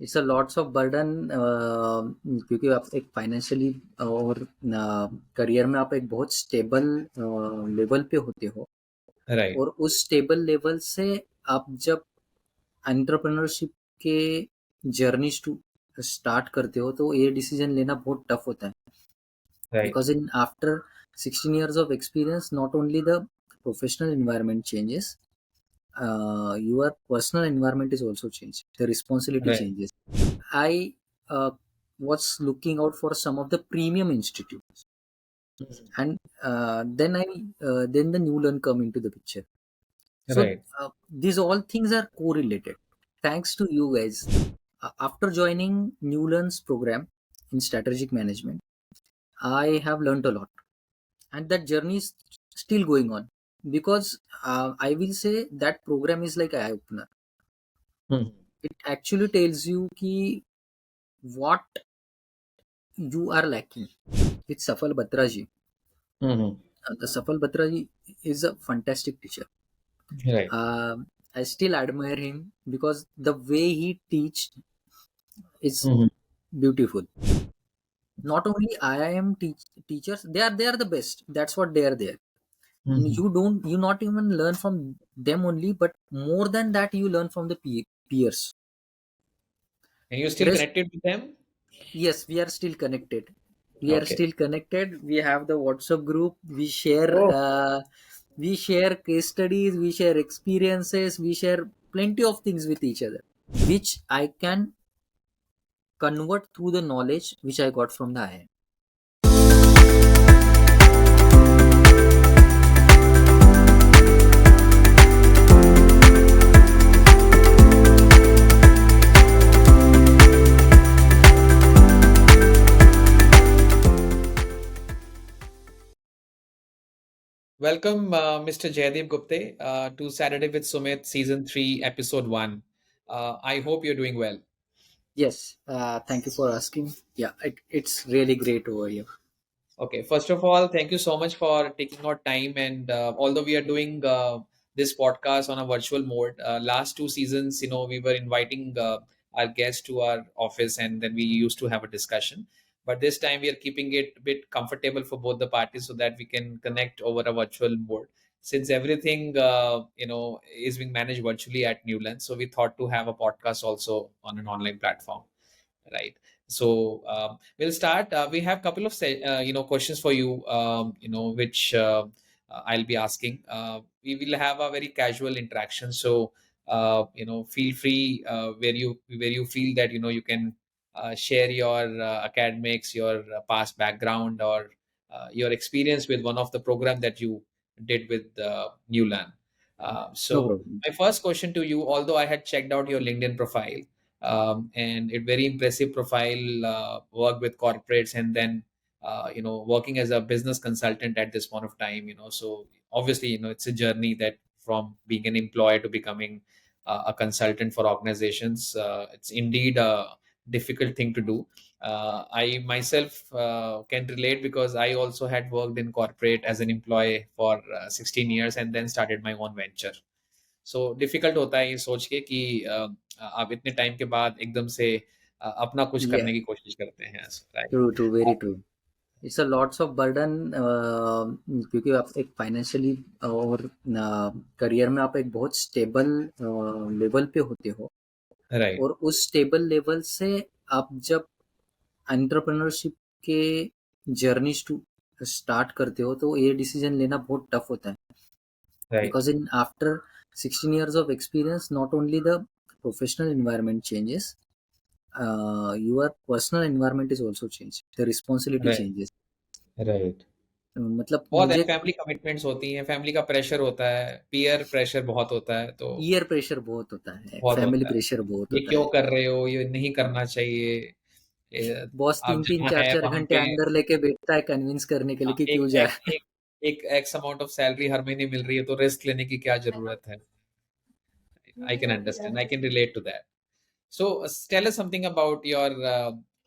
It's a lots of burden क्योंकि आप एक फाइनेंशियली और करियर में आप एक बहुत स्टेबल लेवल पे होते हो राइट। और उस स्टेबल लेवल से आप जब एंटरप्रेन्योरशिप के जर्नी स्टार्ट करते हो तो ये डिसीजन लेना बहुत टफ होता है right. because in after 16 years of experience not only the professional environment changes, your personal environment is also changed, the responsibility right. changes. I was looking out for some of the premium institutes, and then the Nulearn come into the picture. So right. these all things are correlated. Thanks to you guys. After joining Nulearn's program in strategic management, I have learned a lot, and that journey is still going on because I will say that program is like eye opener. It actually tells you ki what you are lacking. It's Safal Batraji. The Safal Batraji is a fantastic teacher. Right. Um I still admire him because the way he teach is beautiful. Not only IIM teachers, they are the best. That's what they are there. You not even learn from them only, but more than that, you learn from the peers. And you still Rest, connected with them? yes, we are still connected. We are Okay. still connected. We have the WhatsApp group. Oh. We share case studies. We share experiences. We share plenty of things with each other, which I can convert through the knowledge which I got from the IIM. Welcome, Mr. Jaydip Gupte, to Saturday with Sumit, Season 3, Episode 1. I hope you're doing well. Yes, thank you for asking. Yeah, it's really great over here. Okay, first of all, thank you so much for taking out time. And although we are doing this podcast on a virtual mode, last two seasons, we were inviting our guests to our office and then we used to have a discussion. But this time we are keeping it a bit comfortable for both the parties so that we can connect over a virtual mode. Since everything, is being managed virtually at Newland, so we thought to have a podcast also on an online platform, right? So we'll start. We have a couple of questions for you, which I'll be asking. We will have a very casual interaction, so feel free where you feel that you can share your academics, your past background, or your experience with one of the program that you did with Newland. No So problem. my first question to you, although I had checked out your LinkedIn profile, and a very impressive profile, work with corporates, and then working as a business consultant at this point of time. So obviously, it's a journey that from being an employee to becoming a consultant for organizations. It's indeed a difficult thing to do. I myself can relate because I also had worked in corporate as an employee for 16 years and then started my own venture. So difficult होता है ये सोच के कि आप इतने time के बाद एकदम से अपना कुछ Yeah, करने की कोशिश करते हैं, right? true, true, very true. It's a lots of burden क्योंकि आप एक फाइनेंशियली और करियर में आप एक बहुत स्टेबल लेवल पे होते हो राइट। और उस स्टेबल लेवल से आप जब एंटरप्रेन्योरशिप के जर्नी स्टार्ट करते हो तो ये डिसीजन लेना बहुत टफ होता है right. because in after 16 years of experience not only the professional environment changes, your personal environment is also changed, the responsibility right. changes. Right. मतलब बहुत है, मुझे फैमिली कमिटमेंट्स होती हैं, फैमिली का प्रेशर होता है, पीयर प्रेशर बहुत होता है, तो पीयर प्रेशर बहुत होता है, बहुत फैमिली होता है। प्रेशर बहुत ये होता क्यों है, कर रहे हो, ये नहीं करना चाहिए, बॉस आप तीन तीन जहाँ चार है चार वहाँ घंटे पे अंदर लेके बैठता है कन्विंस करने के लिए कि एक क्यों जा एक रहा एक एक एक्स अमाउंट ऑफ सैलरी हर महीने मिल रही है, तो रिस्क लेने की क्या जरूरत है? I can understand, I can relate to that. So tell us something about your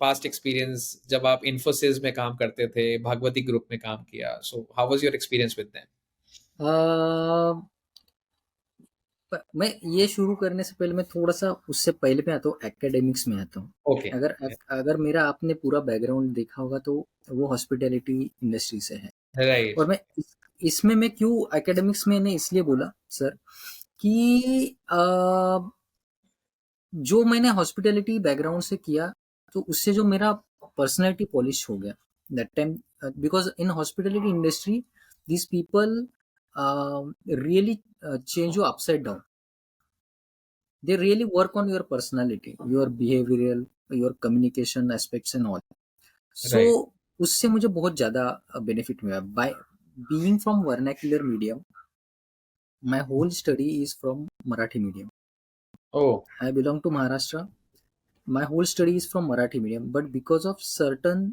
past experience जब आप Infosys में काम करते थे, भागवती ग्रुप में काम किया. So how was your experience with them? है। मैं ये शुरू करने से पहले मैं थोड़ा-सा उससे पहले मैं आता हूँ एकेडमिक्स में आता हूँ। ओके। अगर अगर मेरा आपने पूरा बैकग्राउंड देखा होगा तो वो हॉस्पिटैलिटी इंडस्ट्री से है। राइट। और मैं इसमें मैं क्यों एकेडमिक्स मैंने इसलिए बोला सर कि जो मैंने हॉस्पिटैलिटी बैकग्राउंड से किया तो उससे जो मेरा पर्सनैलिटी पॉलिश हो गया that time because in hospitality industry these people really change you upside down. They really work on your personality, your behavioral, your communication aspects and all. So right. उससे मुझे बहुत ज़्यादा बेनिफिट मिला by being from vernacular medium. My whole study is from Marathi medium. Oh. I belong to Maharashtra. My whole study is from Marathi medium, but because of certain,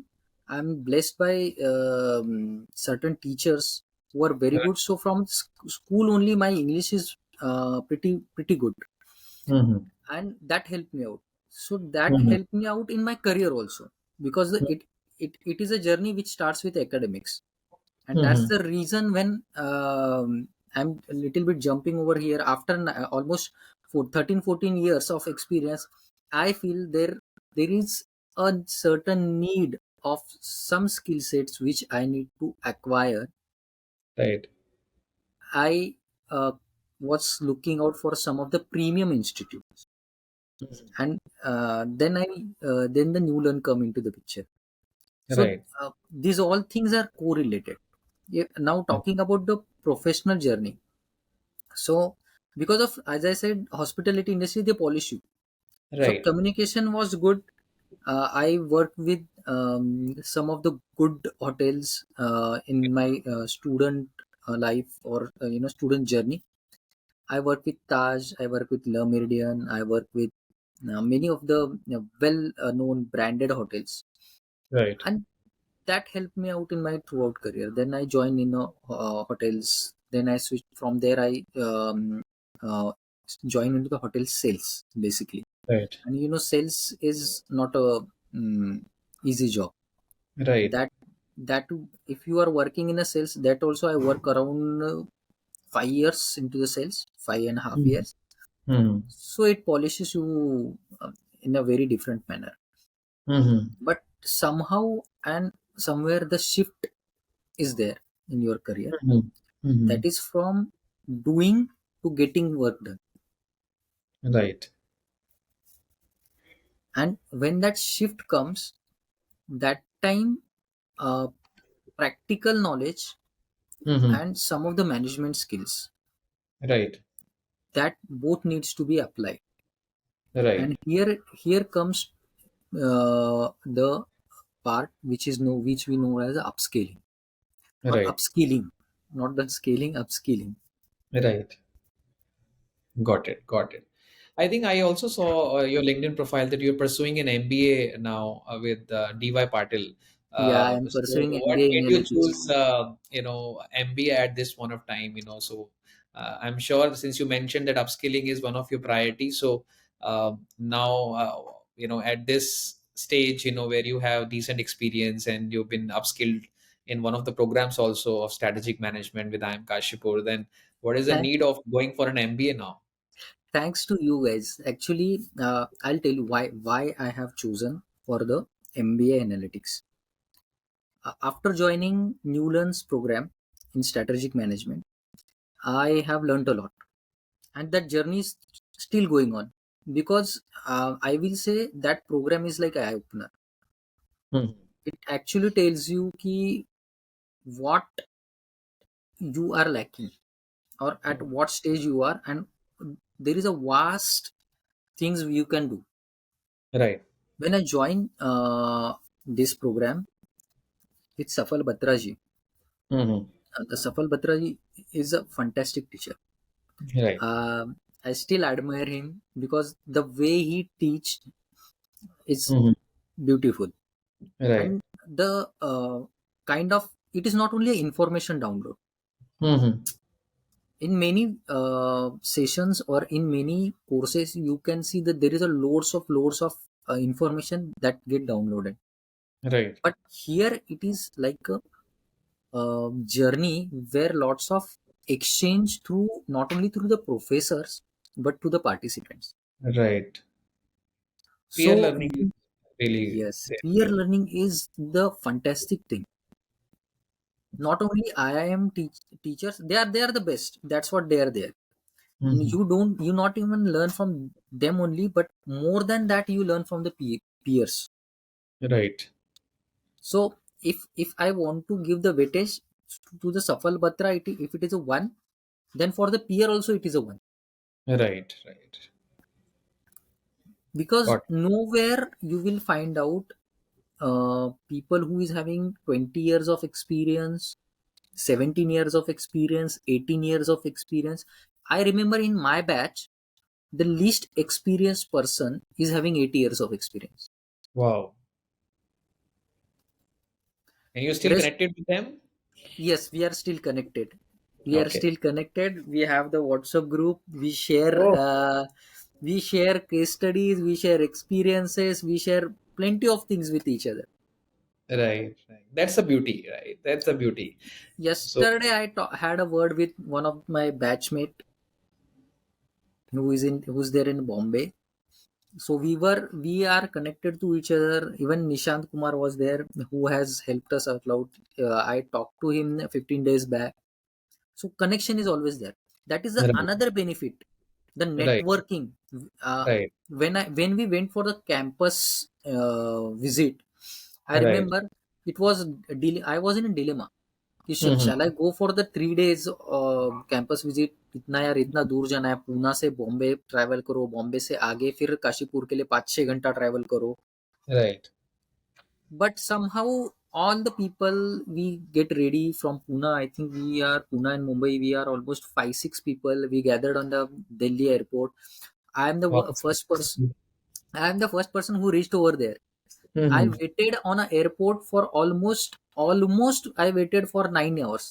I'm blessed by certain teachers who are very good. So from school only, my English is pretty good, hmm. and that helped me out. So that hmm. helped me out in my career also, because it is a journey which starts with academics, and that's hmm. the reason when I'm a little bit jumping over here after almost for 13 14 years of experience. I feel there is a certain need of some skill sets which I need to acquire. Right. I was looking out for some of the premium institutes, and then the new learn come into the picture. So right. these all things are correlated. Yeah, now talking about the professional journey. So because of, as I said, hospitality industry, they polish you. So right. communication was good. I worked with some of the good hotels in my student life, or student journey. I work with Taj, I work with Le Meridian, I work with many of the well known branded hotels, right. and that helped me out in my throughout career. Then I joined in hotels. Then I switched from there. I joined into the hotel sales basically, right. and sales is not a easy job. Right. That that if you are working in a sales, that also I work around 5 years into the sales, 5.5 years. Hmm. So it polishes you in a very different manner. Hmm. But somehow and somewhere the shift is there in your career, hmm. that hmm. is from doing to getting work done. Right. And when that shift comes, that time uh, practical knowledge hmm. and some of the management skills, right. that both needs to be applied. And right. here comes the part which we know as upscaling or right. upskilling, not the scaling, upskilling. Right. Got it. Got it. I think I also saw your LinkedIn profile that you're pursuing an MBA now with DY Patil. Yeah, I am So pursuing what MBA in made you analytics. choose, MBA at this point of time? So I'm sure since you mentioned that upskilling is one of your priorities. So now, at this stage, where you have decent experience and you've been upskilled in one of the programs also of strategic management with IIM Kashipur, then what is the Thank, need of going for an MBA now? thanks to you guys. Actually, I'll tell you why I have chosen for the MBA analytics. After joining Nulearn's program in strategic management, I have learned a lot, and that journey is still going on, because I will say that program is like an eye opener. Mhm. It actually tells you ki what you are lacking, or at what stage you are, and there is a vast things you can do. Right. When I joined this program with Safal Batraji, Mhm. the Safal Batraji is a fantastic teacher. Right. I still admire him because the way he teach is Mhm. beautiful, Right. and the kind of, it is not only a information download. Mhm. In many sessions or in many courses, you can see that there is a loads of information that get downloaded. Right. But here it is like a journey where lots of exchange through, not only through the professors, but to the participants. Right. Peer So learning is really yes, there. peer Yeah. learning is the fantastic thing. Not only IIM teachers, they are the best. That's what they are there. Mhm. You not even learn from them only, but more than that, you learn from the peers. Right. So if I want to give the weightage to the Safal Batra, if it is a one, then for the peer also it is a one, Right. Right. because Got nowhere you will find out people who is having 20 years of experience, 17 years of experience, 18 years of experience. I remember in my batch, the least experienced person is having 80 years of experience. wow. And you're still Rest, connected with them? yes, we are still connected. We are Okay. still connected. We have the WhatsApp group. Oh, We share case studies. We share experiences. We share plenty of things with each other. right. Right. That's the beauty, right? That's the beauty. So, Yesterday, had a word with one of my batchmate who's there in Bombay. So we are connected to each other. Even Nishant Kumar was there, who has helped us out loud. I talked to him 15 days back. So connection is always there. That is the right. another benefit, the Right. networking. uh, Right. when we went for the campus visit, I Right. remember it was I was in a dilemma कि Mhm. shall I go for the 3 days campus visit, इतना यार इतना दूर जाना है, पूना से Bombay travel करो, बॉम्बे से आगे फिर काशीपुर के लिए 5-6 घंटा ट्रैवल करो. Right. But somehow all the people we get ready from Pune, I think we are Pune and Mumbai, we are almost 5-6 people. We gathered on the Delhi airport. I am the Wow. first person. I am the first person who reached over there. I Mhm. waited on an airport for almost I waited for 9 hours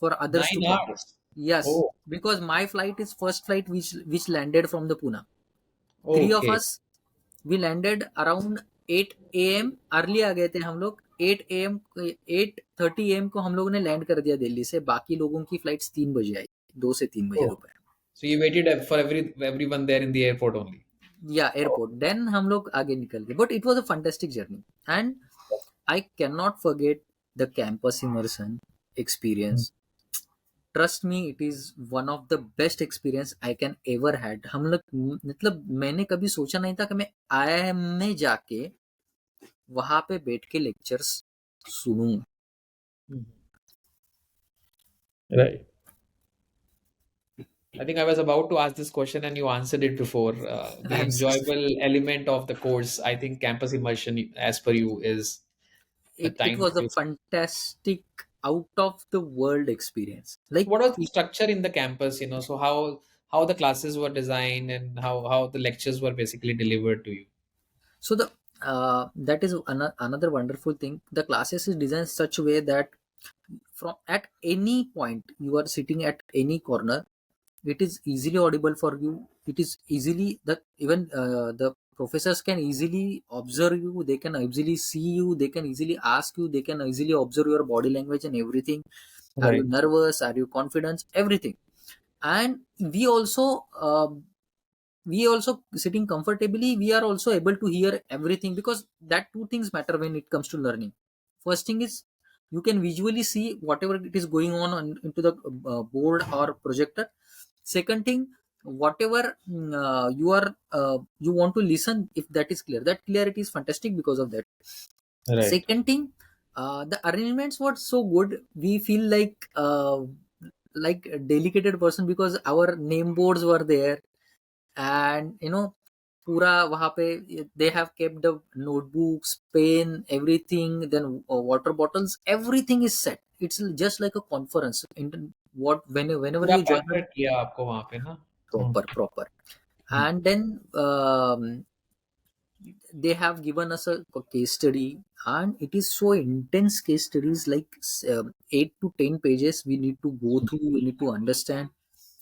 for others to 9 come. hours. Yes, Oh, because my flight is first flight which landed from the Pune. Three of okay. us, we landed around 8 a.m. Early आ गए थे हम लोग. 8 a.m. 8:30 a.m. को हम लोगों ने land कर दिया दिल्ली से. बाकी लोगों की फ्लाइट्स 3 बजे आई, 2 से 3 बजे Oh, दोपहर. so you waited for everyone there in the airport only. या एयरपोर्ट, देन हम लोग आगे निकल गए. But it was a fantastic journey and I can not forget the campus immersion Mm. Experience. Trust me, it is one of the best experience I can ever had. हम लोग, मतलब मैंने कभी सोचा नहीं था कि मैं IIM में जाके वहां पे बैठ के लेक्चर्स सुनूं. Mhm. Right. I think I was about to ask this question and you answered it before. The I'm so sorry. enjoyable element of the course, I think campus immersion, as per you, is the It time was that a you spend. fantastic out of the world experience. So Like what was the structure in the campus, so how the classes were designed and how the lectures were basically delivered to you? so the that is another wonderful thing. The classes is designed such a way that from at any point you are sitting at any corner, it is easily audible for you. It is easily that even the professors can easily observe you. They can easily see you. They can easily ask you. They can easily observe your body language and everything. Are you Right. nervous? Are you confident? Everything. And we also sitting comfortably, we are also able to hear everything, because that two things matter when it comes to learning. First thing is you can visually see whatever it is going into the board or projector. Second thing, whatever you want to listen, if that is clear, that clarity is fantastic because of that. Right. Second thing, the arrangements were so good, we feel like a dedicated person, because our name boards were there. And पूरा वहाँ पे they have kept the notebooks, pen, everything, then water bottles, everything is set. It's just like a conference whenever पूरा you join a pamphlet किया आपको वहां पे ना. हम्म. proper. Hmm. And then they have given us a case study, and it is so intense case studies, like 8 to 10 pages we need to go through, we need to understand.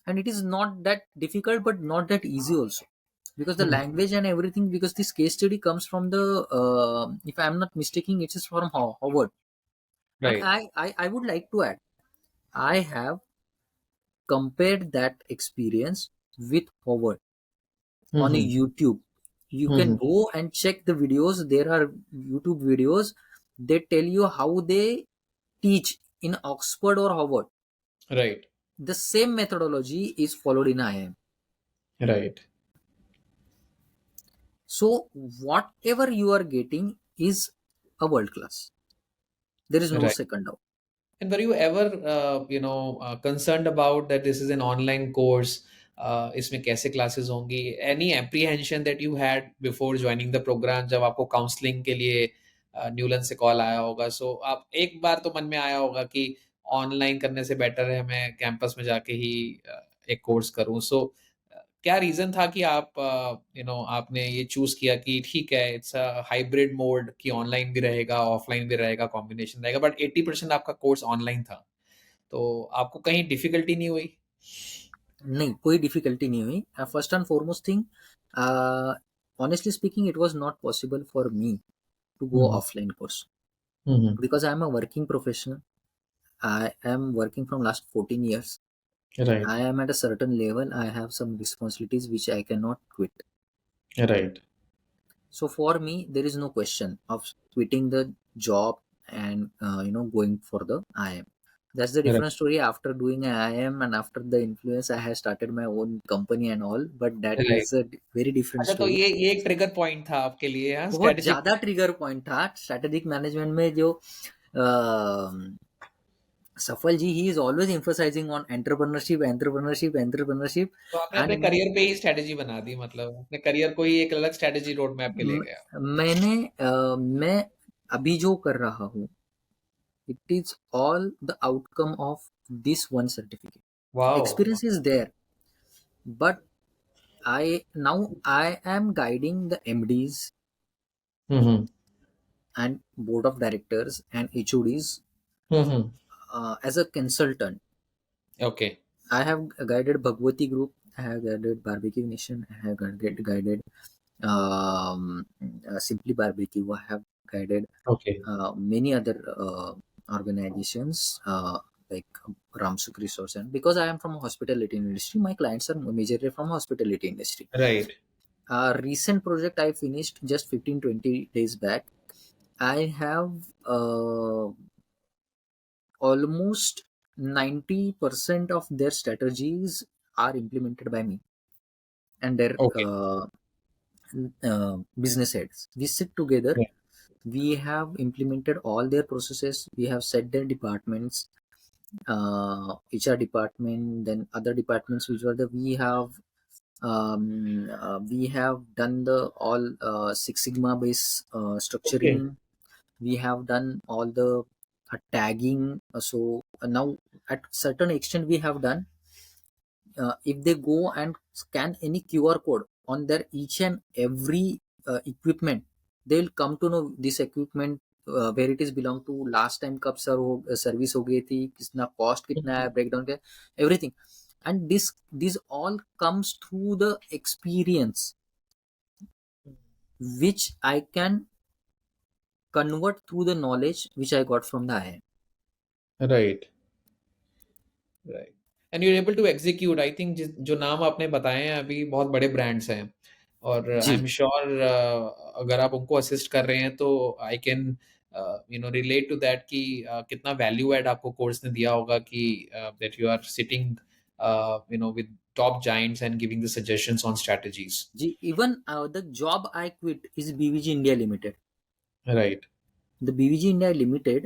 And it is not that difficult, but not that easy also, because the hmm. language and everything, because this case study comes from the if I'm not mistaken, it is from Harvard. And Right. I would like to add, I have compared that experience with Howard on Mm-hmm. YouTube. You can Mm-hmm. go and check the videos. There are YouTube videos. They tell you how they teach in Oxford or Harvard. Right. The same methodology is followed in IIM. Right. So whatever you are getting is a world class. There is no Right. second doubt. And were you ever, concerned about that this is an online course? इसमें कैसे classes होंगी? Any apprehension that you had before joining the program जब आपको counseling के लिए न्यूलन से call आया होगा? सो आप एक बार तो मन में आया होगा कि ऑनलाइन करने से बेटर है मैं कैंपस में जाके ही एक कोर्स करूं. सो क्या रीजन था कि आप आपने ये चूज किया कि ठीक है इट्स अ हाइब्रिड मोड कि ऑनलाइन भी रहेगा ऑफलाइन भी रहेगा कॉम्बिनेशन रहेगा, बट 80% आपका कोर्स ऑनलाइन था, तो आपको कहीं डिफिकल्टी नहीं हुई? नहीं, कोई डिफिकल्टी नहीं हुई. First and foremost thing, honestly speaking, it was not possible for me to go hmm. offline course hmm. because I am a working professional. I am working from last 14 years. Right. I am at a certain level. I have some responsibilities which I cannot quit. Right. So for me, there is no question of quitting the job and going for the IIM. That's the right. different story. After doing an IIM and after the influence, I have started my own company and all. But that right. is a very different अच्छा, तो story. ये एक trigger point था आपके लिए, हाँ, बहुत strategic. ज्यादा ट्रिगर पॉइंट था स्ट्रेटेजिक मैनेजमेंट में जो Safal ji, he is always emphasising on entrepreneurship entrepreneurship entrepreneurship. तो आपने अपने एंड करियर पे ही स्ट्रेटेजी बना दी, मतलब अपने करियर को ही एक अलग स्ट्रेटेजी रोड मैप पे ले गया. मैं अभी जो कर रहा हूँ, it is all the outcome of this one certificate. Wow. Experience is there, but I am guiding the MDs hmm. and board of directors and HODs hmm. as a consultant. Okay. I have guided Bhagwati Group, I have guided Barbecue Nation, I have guided Simply Barbecue, I have guided okay. many other organizations like Ramsuk Resource. And because I am from hospitality industry, my clients are majorly from hospitality industry. Right. Recent project I finished just 15-20 days back. I have almost 90% of their strategies are implemented by me and their okay. business heads. We sit together, we have implemented all their processes, we have set their departments, HR department, then other departments which were the we have done the all Six Sigma based okay. structuring. We have done all the tagging. So now at certain extent we have done. If they go and scan any QR code on their each and every equipment, they will come to know this equipment where it is belong to, last time कब service हो गई थी, कितना cost कितना है, breakdown क्या, everything. And this all comes through the experience which I can convert through the knowledge which I got from the IIM. Right. Right. And you are able to execute. I think जो नाम आपने बताए हैं अभी बहुत बड़े brands हैं, और आई जी एम श्योर अगर आप उनको असिस्ट कर रहे हैं तो I can relate to that कि कितना वैल्यू एड आपको कोर्स ने दिया होगा कि that you are sitting with top giants and giving the suggestions on strategies. जी, even the job I quit is BVG India Limited. राइट. The BVG India Limited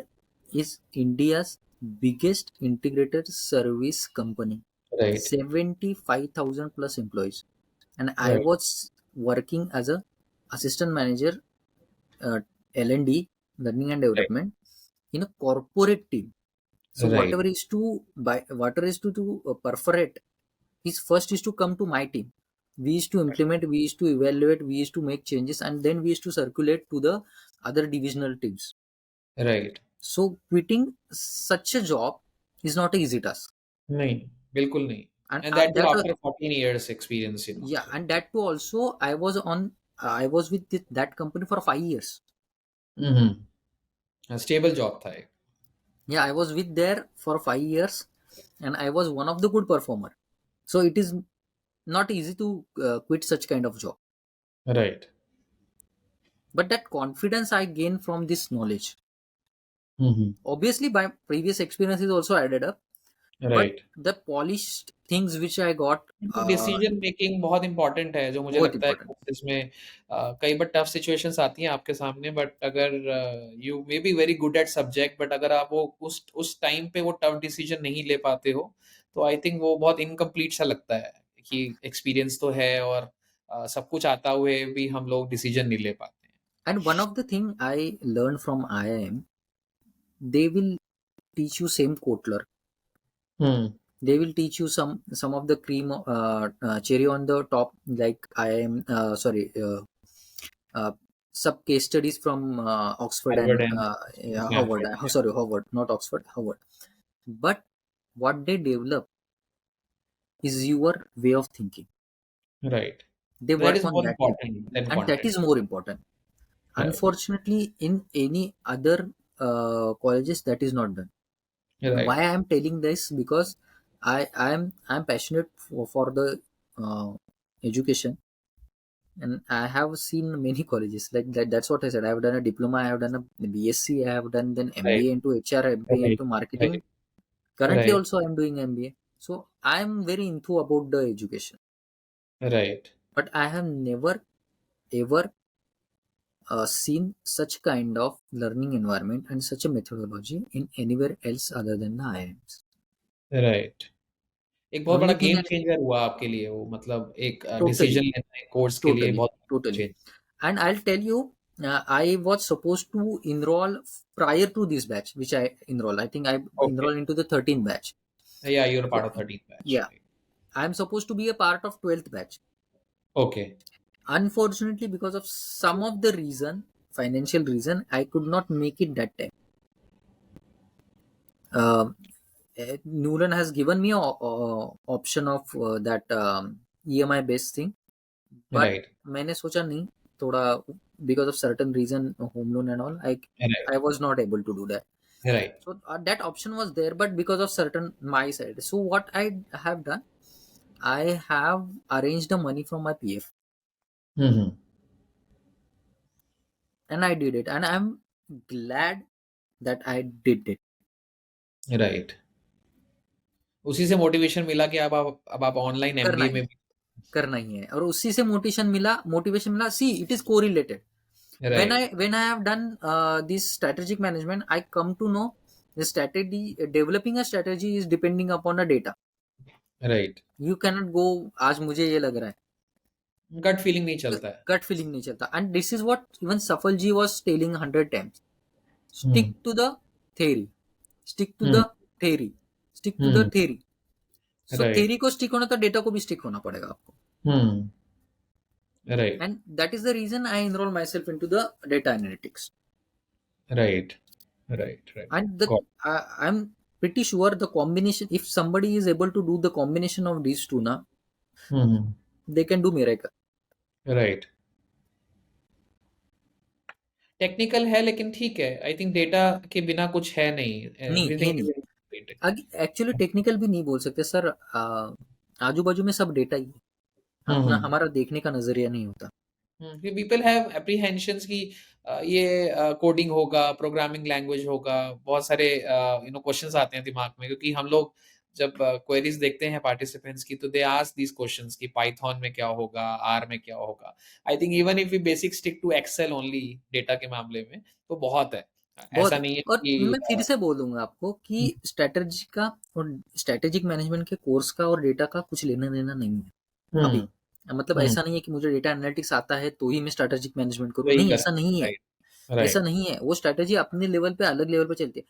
is India's biggest integrated service company, right. 75,000 plus employees. And I right. was working as a assistant manager, L&D, learning and right. development, in a corporate team. So right. whatever is to perforate is first is to come to my team. We used to implement, we used to evaluate, we used to make changes, and then we used to circulate to the other divisional teams. Right. So quitting such a job is not an easy task. नहीं, बिल्कुल नहीं. And and that too that after 14 years experience. yeah, and that too also I was with that company for 5 years. Stable job था एक. Yeah, I was with there for 5 years, and I was one of the good performer. So it is not easy to quit such kind of job. Right. But that confidence I gained from this knowledge, Mm-hmm. obviously by previous experiences also added up, but Right. the polished things which I got, तो decision making बहुत important है, जो मुझे बहुत लगता है important. कि इसमें कई बार टफ सिचुएशंस आती हैं आपके सामने, बट अगर you may be very good at subject, but अगर आप वो उस टाइम पे वो टफ डिसीजन नहीं ले पाते हो, तो आई थिंक वो बहुत इनकम्प्लीट सा लगता है कि एक्सपीरियंस तो है और सब कुछ आता हुए भी हम लोग डिसीजन नहीं ले पाते हैं। And one of the thing I learned from IIM, they will teach you same Kotler. Hmm. They will teach you some of the cream, cherry on the top, like IIM. Sorry, uh, some case studies from Oxford and Harvard and yeah, Harvard. Stanford. Sorry, Harvard, not Oxford, Harvard. But what they develop is your way of thinking. Right. They that work is on more that thing, important then and that content. is more important. Right. Unfortunately, in any other colleges, that is not done. Why right. I am telling this? Because I'm passionate for the uh, education, and I have seen many colleges like that. That's what I said. I have done a diploma, I have done a BSc, I have done then right. MBA into HR, MBA right. into marketing. Right. Currently, right. also I'm doing MBA. So I'm very into about the education, right. but I have never ever seen such kind of learning environment and such a methodology in anywhere else other than the IIMs. Right. एक बहुत बड़ा Only thing game I changer हुआ आपके लिए वो, मतलब एक totally, decision लेना है कोर्स के लिए totally, बहुत totally. Change. And I'll tell you, I was supposed to enroll prior to this batch, which I enroll. I think I okay. enrolled into the 13th batch. Yeah you are So part of 13th batch, yeah, right. I'm supposed to be a part of 12th batch. Okay. Unfortunately, because of some of the reason, financial reason, I could not make it that time. Uh, Nulearn has given me a option of that EMI based thing, but right. मैंने सोचा नहीं, थोड़ा because of certain reason, home loan and all, I right. was not able to do that. Right. So that option was there, but because of certain my side, so what I have done, I have arranged the money from my PF, hmm. and I did it, and I'm glad that I did it. Right. उसी से motivation मिला कि अब आप online करना MBA ही में है, भी। करना ही है, और उसी से मोटिवेशन मिला, see it is correlated. when i right. when i have done this strategic management, I come to know the strategy, developing a strategy is depending upon a data. Right. You cannot go, आज मुझे ये लग रहा है, gut feeling नहीं चलता है। gut feeling नहीं चलता. And this is what even Safal ji was telling 100 times: stick hmm. to the theory, stick to hmm. the theory, stick to the hmm. theory. So right. theory को stick होना, तो data को भी stick होना पड़ेगा आपको. हम्म। Right. And that is the reason I enroll myself into the data analytics. Right. Right. Right. And the got. I'm pretty sure the combination, if somebody is able to do the combination of these two na, hmm. they can do miracle. Right. Technical है लेकिन ठीक है, I think data के बिना कुछ है नहीं, नहीं है, एवरीथिंग नहीं. Is incomplete. एक्चुअली टेक्निकल भी नहीं बोल सकते सर. आजू बाजू में सब डेटा ही है, अपना हम्म। हमारा देखने का नजरिया नहीं होता. पीपल हैव एप्रीहेंशंस कि ये कोडिंग होगा, प्रोग्रामिंग लैंग्वेज होगा, बहुत सारे क्वेश्चंस आते हैं दिमाग में, क्योंकि हम लोग जब क्वेरीज देखते हैं पार्टिसिपेंट्स की, तो दे आस्क दीज क्वेश्चंस कि पाइथन में क्या होगा, आर में क्या होगा। I think even if we basic stick to Excel only data के मामले में, तो बहुत है। बहुत ऐसा है. नहीं है और कि मैं फिर से बोलूंगा आपको कि स्ट्रेटेजी का और स्ट्रेटेजिक मैनेजमेंट के कोर्स का और डेटा का कुछ लेना देना नहीं है हम्म। अभी. मतलब हम्म। ऐसा नहीं है कि मुझे डेटा एनालिटिक्स आता है तो ही मैं स्ट्रेटेजिक मैनेजमेंट करूँ, वही नहीं, कर। ऐसा नहीं है. राइट। ऐसा राइट। नहीं है, वो स्ट्रेटेजी अपने लेवल पे, अलग लेवल पे चलती है.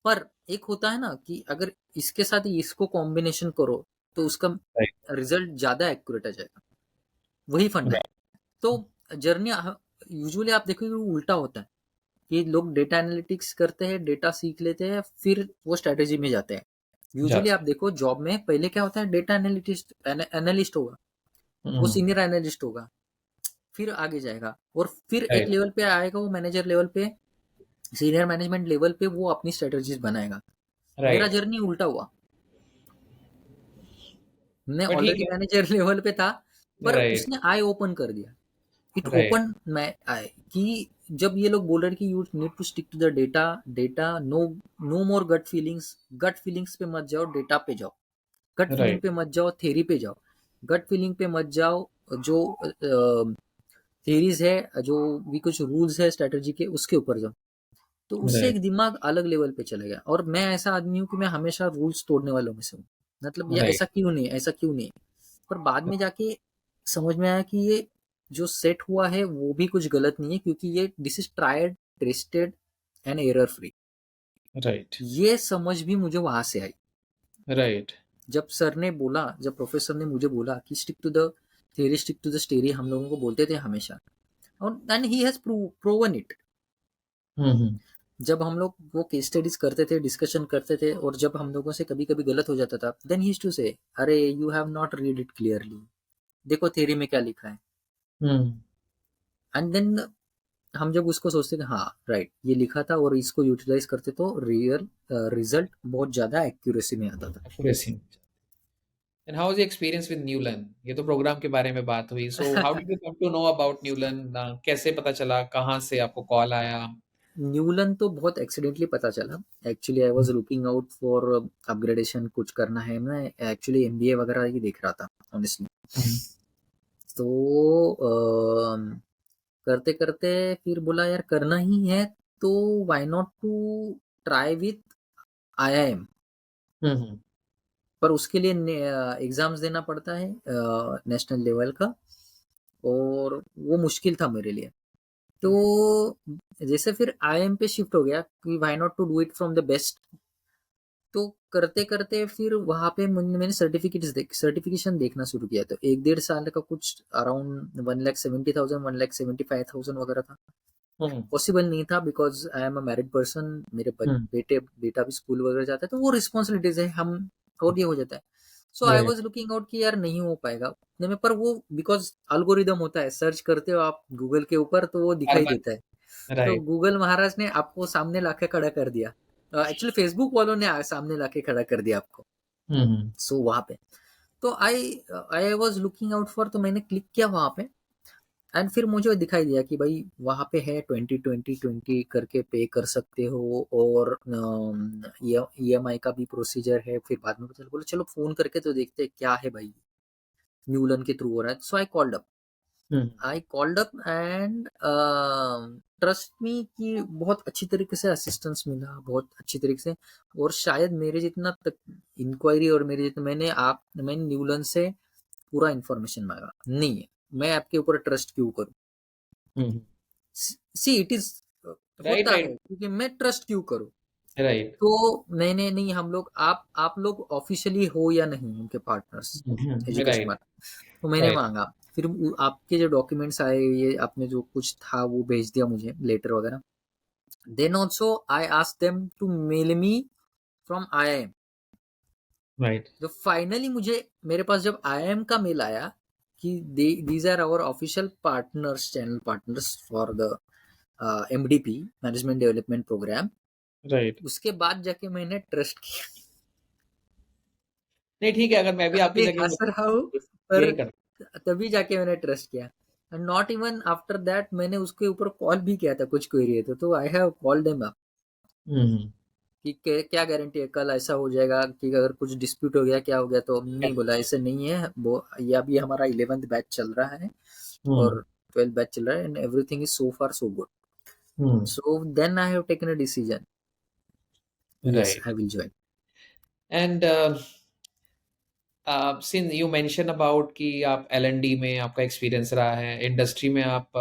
पर एक होता है ना कि अगर इसके साथ इसको कॉम्बिनेशन करो, तो उसका राइट। रिजल्ट ज्यादा एक्यूरेट आ जाएगा. वही फंडा है. राइट। तो जर्नी यूजुअली आप देखोगे वो उल्टा होता है कि लोग डेटा एनालिटिक्स करते हैं, डेटा सीख लेते हैं, फिर वो स्ट्रेटेजी में जाते हैं. यूजुअली जाते। आप देखो जॉब में पहले क्या होता है, डेटा एनालिटिस्ट एनालिस्ट होगा, वो हम्म। सीनियर एनालिस्ट होगा, फिर आगे जाएगा, और फिर एक राइट। लेवल पे आएगा वो मैनेजर लेवल पे, सीनियर मैनेजमेंट लेवल पे वो अपनी स्ट्रेटजीज बनाएगा. मेरा राइट। जर्नी उल्टा हुआ. मैं पर ठीक ऑलरेडी है। मैनेजर लेवल पे था, पर राइट, उसने आई ओपन कर दिया। It right, open my eye कि जब ये लोग बोल रहे हैं कि you need to stick to the data, data, no no more gut feelings पे मत जाओ, डेटा पे जाओ। गट फीलिंग राइट, पे मत जाओ, थ्योरी पे जाओ। गट फीलिंग पे मत जाओ, जो थ्योरीज है, जो भी कुछ रूल्स है स्ट्रेटेजी के, उसके ऊपर जाओ। तो उससे राइट, एक दिमाग अलग लेवल पे चला गया। और मैं ऐसा आदमी हूँ कि मैं हमेशा रूल्स तोड़ने वालों में से हूँ। मतलब ये राइट, ऐसा क्यों नहीं, ऐसा क्यों नहीं। पर बाद में जाके समझ में आया कि ये जो सेट हुआ है वो भी कुछ गलत नहीं है, क्योंकि ये this is tried, tested and error free. Right, ये समझ भी मुझे वहां से आई। राइट। जब सर ने बोला, जब प्रोफेसर ने मुझे बोला कि stick to the theory, stick to the story, हम लोगों को बोलते थे हमेशा, और and he has proven it. Hmm, जब हम लोग वो केस स्टडीज करते थे, डिस्कशन करते थे, और जब हम लोगों से कभी कभी गलत हो जाता था, देन ही टू से, अरे you have not read it clearly, देखो थ्योरी में क्या लिखा है। हम्म। एंड देन हम जब उसको सोचते थे, हाँ राइट ये लिखा था, और इसको यूटिलाइज करते तो रियल रिजल्ट बहुत ज्यादा एक्यूरेसी में आता था। Accuracy. And how was your experience with Newlan? ये तो प्रोग्राम के बारे में बात हुई, so how did you come to know about Newlan? कैसे पता चला, कहाँ से आपको कॉल आया? न्यूलन तो बहुत एक्सीडेंटली पता चला। Actually I was looking out for upgradation, कुछ करना है, मैं एक्चुअली एमबीए वगैरह ही देख रहा था ऑनेस्टली। हम्म, तो करते करते फिर बोला यार करना ही है, तो why not to try with IIM. Hmm, पर उसके लिए एग्जाम्स देना पड़ता है नेशनल लेवल का, और वो मुश्किल था मेरे लिए। तो जैसे फिर आईएम पे शिफ्ट हो गया कि why not to do it from the best. तो करते करते फिर वहां पे मैंने सर्टिफिकेशन देखना शुरू किया। तो 1 1.5 साल का कुछ अराउंड 1,70,000, 1,75,000 वगैरह था। हम्म, पॉसिबल नहीं था because I am a married person, मेरे हम्म। बेटा भी स्कूल वगैरह जाता है, तो वो रिस्पॉन्सिबिलिटीज है हम, और ये हो जाता है। सो आई राइट, वॉज लुकिंग आउट कि यार नहीं हो पाएगा उतने में। पर वो बिकॉज अल्गोरिदम होता है, सर्च करते हो आप गूगल के ऊपर तो वो हर दिखाई बार। देता है। तो राइट। गूगल महाराज ने आपको सामने लाके खड़ा कर दिया। एक्चुअली फेसबुक वालों ने सामने लाके खड़ा कर दिया आपको। हम्म, सो वहां पे तो I I was looking out for, तो मैंने क्लिक किया वहां पे। एंड फिर मुझे दिखाई दिया कि भाई वहां पे है 20 20 20 करके पे कर सकते हो, और ईएमआई का भी प्रोसीजर है। फिर बाद में पता चला, बोले चलो फोन करके तो देखते हैं क्या है भाई, न्यूलन के थ्रू हो रहा है। So hmm, I called up and trust me कि बहुत अच्छी तरीके से असिस्टेंस मिला, बहुत अच्छी तरीके से। और शायद मेरे जितना तक इंक्वायरी, और मेरे जितना मैंने न्यूलन से पूरा इन्फॉर्मेशन मांगा नहीं है, मैं आपके ऊपर ट्रस्ट क्यों करूं। हम्म। सी इट इज राइट, होता है, राइट, क्योंकि मैं ट्रस्ट क्यों करूं। राइट। तो मैंने नहीं, हम लोग आप लोग ऑफिशियली हो या नहीं उनके पार्टनर्स एजुकेशन राइट, में। तो मैंने राइट। मांगा। फिर आपके जो डॉक्यूमेंट्स आए, ये आपने जो कुछ था वो भेज दिया मुझे, लेटर वगैरह। Then also I asked them to mail me from IIM. Right, जो फाइनली मुझे, मेरे पास जब आईआईएम का मेल आया कि these are our official partners, channel partners for the MDP, management development program, right. उसके बाद जाके मैंने ट्रस्ट किया। नहीं, ठीक है, अगर मैं भी आपकी अभी जगह हंस होता रहा हूँ, पर यही करता। तभी जाके मैंने ट्रस्ट किया। नॉट इवन आफ्टर दैट मैंने उसके ऊपर कॉल भी किया था, कुछ क्वेरी है तो I have called them up hmm. कि क्या गारंटी है कल ऐसा हो जाएगा, कि अगर कुछ डिस्प्यूट हो गया, क्या हो गया, तो नहीं, बोला ऐसे नहीं है वो, ये अभी हमारा 11th बैच चल रहा है, हम्म, और 12th बैच चल रहा है, and everything is so far so good. Hmm. So then I have taken a decision, yes right. I will join. And since you mention about कि आप एल&डी में आपका एक्सपीरियंस रहा है, इंडस्ट्री में आप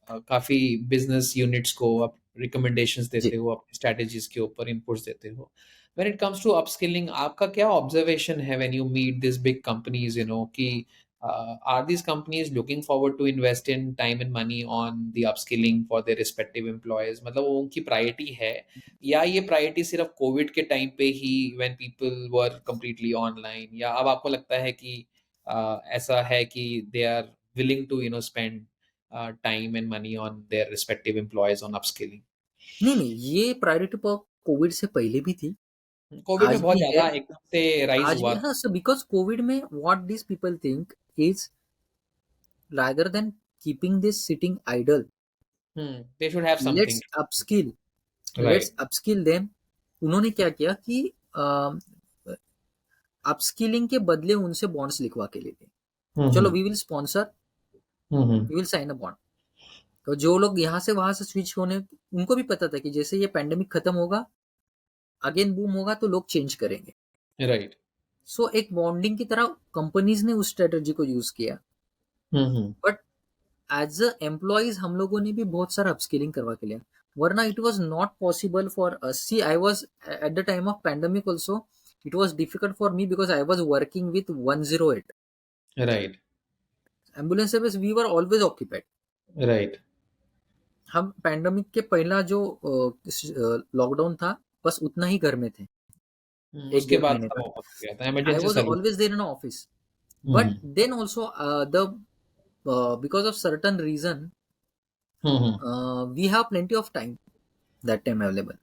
काफी बिजनेस यूनिट्स को आप रिकमेंडेशंस जी। देते हो, अपनी स्ट्रेटजीज के ऊपर इनपुट्स देते हो। When it comes to upskilling, आपका क्या ऑब्जर्वेशन है when you meet this big companies, कि are these companies looking forward to invest in time and money on the upskilling for their respective employees? मतलब वो उनकी priority है, या ये प्रायोरिटी सिर्फ कोविड के टाइम पे ही when people were completely online, या अब आपको लगता है कि ऐसा है कि they are willing to spend time and money on their respective employees on upskilling? नहीं नहीं, ये प्रायोरिटी कोविड से पहले भी थी। कोविड में आज बहुत भी है, ज्यादा एकदम से राइज आज भी हुआ हाँ था। सर, बिकॉज कोविड में what this people think is rather than keeping this sitting idle, they should have let's something. upskill, let's right. upskill them. उन्होंने क्या किया कि अपस्किलिंग के बदले उनसे बॉन्ड्स लिखवा के लेते, चलो hmm. We will sponsor, hmm. We will sign a bond. तो जो लोग यहाँ से वहां से स्विच होने, उनको भी पता था कि जैसे ये पैंडेमिक खत्म होगा, अगेन बूम होगा तो लोग चेंज करेंगे। राइट। सो एक बॉन्डिंग की तरह कंपनीज ने उस स्ट्रेटेजी को यूज किया। हम्म। बट एज अ एम्प्लॉइज हम लोगों ने भी बहुत सारा अपस्किलिंग करवा के लिया, वरना it was not possible for us. See I was at the time of pandemic also, it was difficult for me because I was working with 108 right. Ambulance service, we were always occupied. Right. हम pandemic के पहला जो lockdown था, बस उतना ही घर में थे, एक उसके डेढ़ बाद महीने सब तक। ओपन हो गया था, I emergency was service. Always there in office, but hmm. Then also the because of certain reason, hmm. we have plenty of time that time available,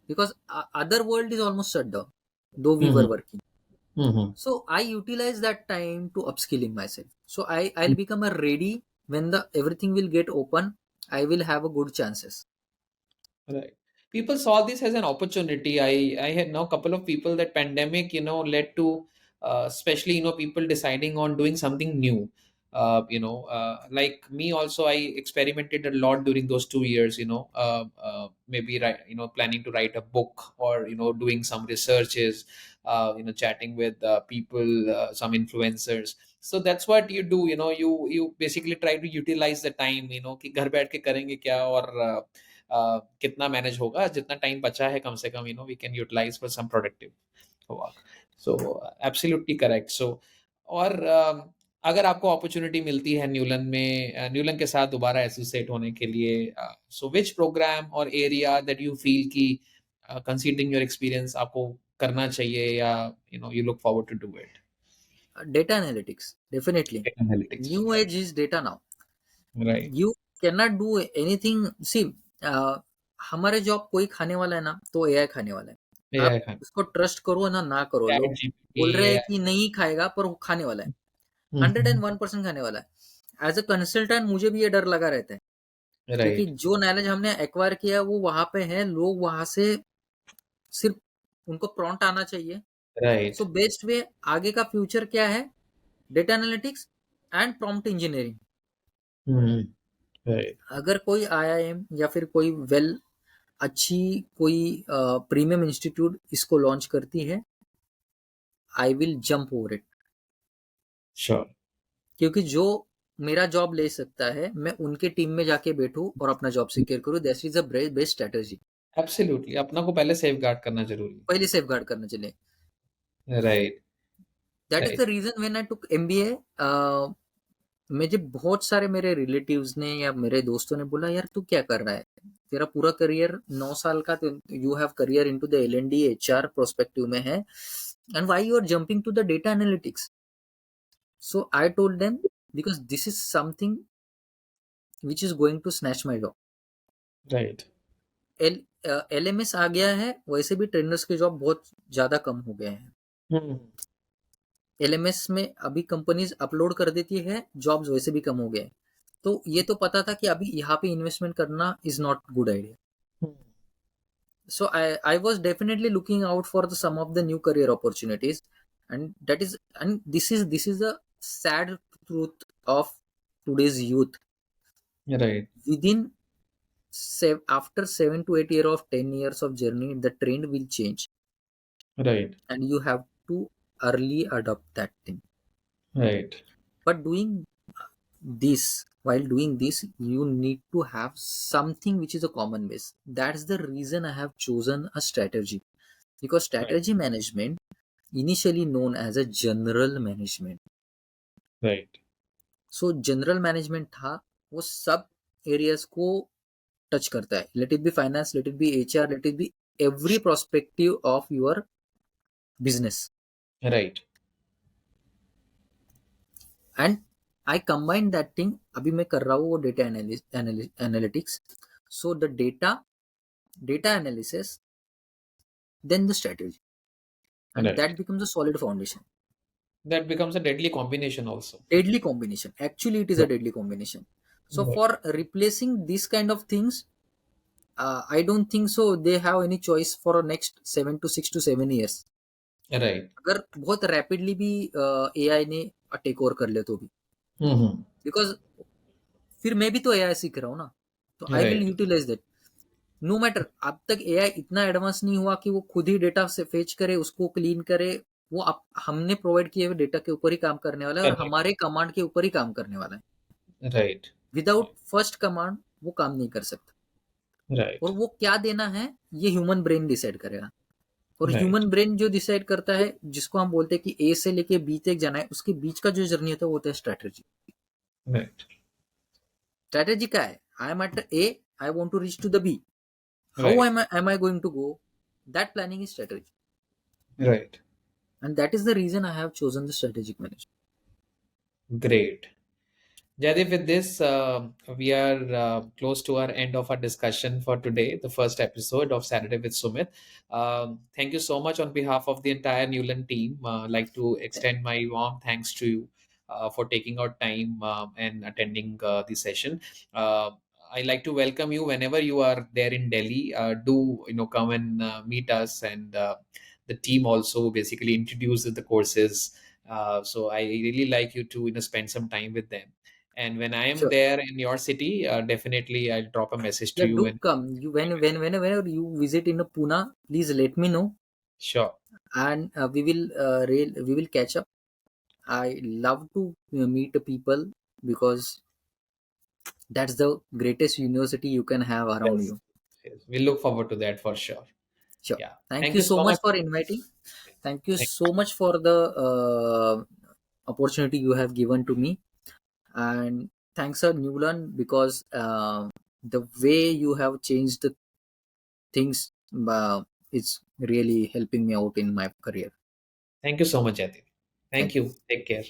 because other world is almost shut down, though we were hmm. working. Hmm. So I utilize that time to upskilling myself, so I'll become a ready when the everything will get open, I will have a good chances. Right. People saw this as an opportunity. I had know a couple of people that pandemic, led to, especially, people deciding on doing something new. Like me also, I experimented a lot during those 2 years. Maybe planning to write a book, or doing some researches. Chatting with people, some influencers. So that's what you do. You basically try to utilize the time. कि घर बैठ के करेंगे क्या, और कितना manage होगा, जितना टाइम बचा है कम से कम we can utilise for some productive work. So absolutely correct. So और अगर आपको अपॉर्चुनिटी मिलती है न्यूलन में, न्यूलन के साथ दोबारा एसोसिएट होने के लिए, सो विच प्रोग्राम और एरिया दैट यू फील की कंसीडरिंग योर एक्सपीरियंस आपको करना चाहिए, या you look forward to do it? Data analytics, definitely. Analytics. New age is data now. Right. You cannot do anything. See, uh, हमारे job कोई खाने वाला है ना, तो एआई खाने वाला है। एआई आप खान, उसको ट्रस्ट करो ना ना करो, चैट लोग जीपीटी, बोल रहे हैं एआई। कि नहीं खाएगा, पर वो खाने वाला है, 101% खाने वाला है। एज अ कंसल्टेंट मुझे भी ये डर लगा रहता है, क्योंकि राइट। जो नॉलेज हमने एक्वायर किया है वो वहां पे है, लोग वहां से सिर्फ उनको प्रॉम्प्ट आना चाहिए। राइट। सो बेस्ट वे, आगे का फ्यूचर क्या है, data analytics and prompt engineering. Right. अगर कोई आईआईएम या फिर कोई वेल अच्छी कोई प्रीमियम इंस्टीट्यूट इसको लॉन्च करती है, I will jump over it. Sure. क्योंकि जो मेरा जॉब ले सकता है, मैं उनके टीम में जाके बैठूं और अपना जॉब सिक्योर करूं, that is the best strategy. Absolutely अपना को पहले सेफ गार्ड करना जरूरी पहले सेफ गार्ड करना चाहिए। है। Right. That is the right. Reason when I took MBA. मुझे बहुत सारे मेरे रिलेटिव्स ने या मेरे दोस्तों ने बोला, यार तू क्या कर रहा है, तेरा पूरा करियर 9 साल का, you have career into the L N D H R prospective में है, and why you are jumping to the data analytics. So I told them, because this is something which is going to snatch my job. Right. L LMS आ गया है, वैसे भी trainers के job बहुत ज्यादा कम हो गए हैं। हम्म। एलएमएस में अभी कंपनीज अपलोड कर देती है, जॉब्स वैसे भी कम हो गए हैं। तो ये तो पता था कि अभी यहाँ पे इन्वेस्टमेंट करना is not good idea. So I was definitely looking out for some of the new career opportunities, and this is the sad truth of today's youth. Right. Within after 7 to 8 years of 10 years of journey, the trend will change, right. and you have to early adopt that thing. Right. But while doing this, you need to have something which is a common base. That's the reason I have chosen a strategy, because right. strategy management, initially known as a general management, right. so general management था, वो सब areas को touch करता है, let it be finance, let it be HR, let it be every prospective of your business. Right. And I combine that thing, अभी मैं कर रहा हूँ वो data analytics. So the data analysis, then the strategy. and Right. that becomes a solid foundation. That becomes a deadly combination also. Deadly combination. Actually, it is a Right. deadly combination. So Right. for replacing this kind of things, I don't think so. They have any choice for next 7 to 6 to 7 years. Right. अगर बहुत rapidly भी AI ने take over कर ले तो भी, Hmm. Because फिर मैं भी तो एआई सीख रहा हूँ ना, तो I will Right. Utilize that. No matter, अब तक एआई इतना एडवांस नहीं हुआ कि वो खुद ही डेटा से फेच करे, उसको क्लीन करे. वो हमने प्रोवाइड किए हुए डेटा के ऊपर ही काम करने वाला है और Correct. हमारे कमांड के ऊपर ही काम करने वाला है. Right. विदाउट फर्स्ट कमांड वो काम नहीं कर सकता. और Right. वो क्या देना है, ये ह्यूमन ब्रेन डिसाइड करेगा. और Right. ह्यूमन ब्रेन जो डिसाइड करता है, जिसको हम बोलते हैं कि ए से लेके बी तक जाना है, उसके बीच का जो जर्नी होता है वो होता है स्ट्रेटेजी. Right. स्ट्रेटेजी क्या है? I am at a, I want to reach to the B. How Right. am I going to go? That planning is strategy, Right. and that is the reason I have chosen the strategic management. Great. Jaideep, with this, we are close to our end of our discussion for today, the first episode of Saturday with Sumit. Thank you so much on behalf of the entire Newland team. Like to extend my warm thanks to you for taking out time and attending the session. Uh, I like to welcome you whenever you are there in Delhi. Do come and meet us, and the team also basically introduces the courses. So I really like you to spend some time with them. And when I am Sure. there in your city, definitely I'll drop a message to Yeah, you. do And come. You whenever you visit in Pune, please let me know, sure, and we will catch up. I love to meet the people, because that's the greatest university you can have around yes, you. yes, we look forward to that for sure. Sure. Yeah, Thank thank you you so so much much. for inviting. Thank you Thank- so much for the opportunity you have given to me. And thanks, sir, Newland, because the way you have changed the things is really helping me out in my career. Thank you so much, Jaideep. Thank Thank you. you. Take care.